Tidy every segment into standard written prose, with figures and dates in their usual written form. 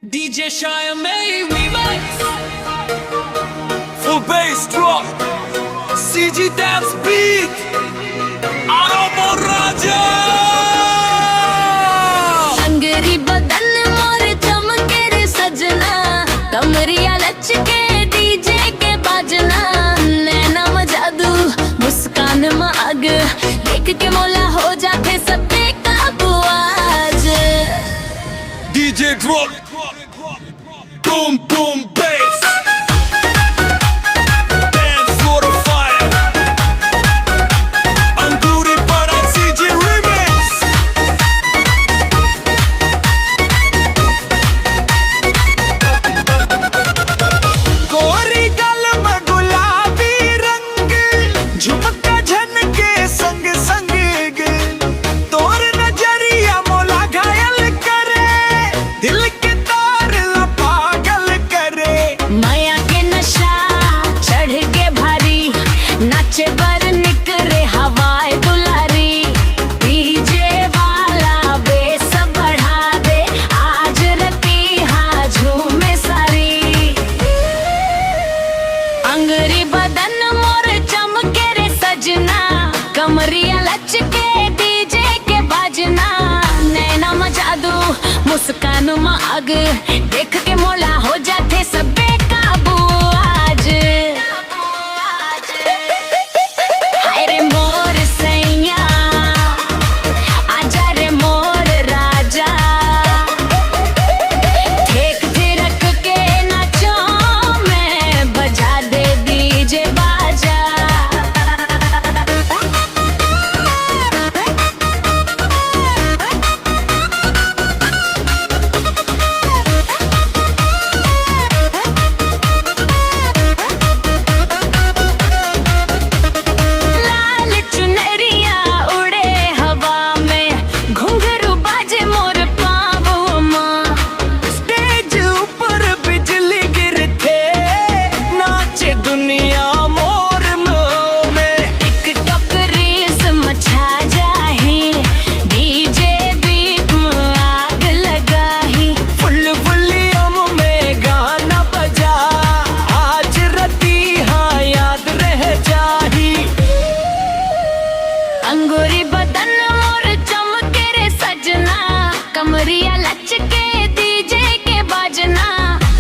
DJ Xiaomi remix. Full bass drop, CG dance beat, Aramo Raja. अंगरी बदन मोर चमके रे सजना, कमरिया लचके डीजे के बाजना, नैना में जादू मुस्कान में आग, देख के मौला हो जाते सब बेकाबू आज। DJ drop, boom boom bass, dance for the fire. Anguri para CG remix. गोरी गल में गुलाबी रंग, झुमका झनके संग संग गे, तोर नजरिया मोला घायल करे, दिल के तार पागल करे। माया के नशा चढ़ के भारी, नाचे बर निकरे हवाए दुलारी, डीजे वाला बेस बढ़ा दे, आज रती हाँ झूमे सारी। अंगरी बदन मोर चमके रे सजना, कमरिया लचके डीजे के बाजना, नैना में जादू मुस्कान में आग, देख के मोला हो जाते सब बेकाबू आज। हाय रे मोर सैया, आजा रे मोर राजा, ठेक थिरक के नाचो मैं, बजा दे डीजे बाजा। लाल चुनरिया उड़े हवा में, घुंघरू बाजे मोर पाँवों में, स्टेज ऊपर बिजली गिरते, नाचे दुनिया मोर में। टिकटॉक रील्स मचा जाही, डीजे बीट में आग लगाही। फुल वॉल्यूम में गाना बजा, आज रती हाँ याद रह जाही। अंगूरी बदन मोर चमके रे सजना, कमरिया लचके डीजे के बाजना,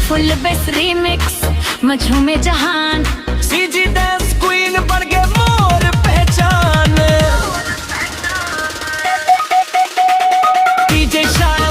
फुल बेस रिमिक्स मझूमे जहान। सीजी डांस क्वीन बन गए मोर पहचान। डीजे शान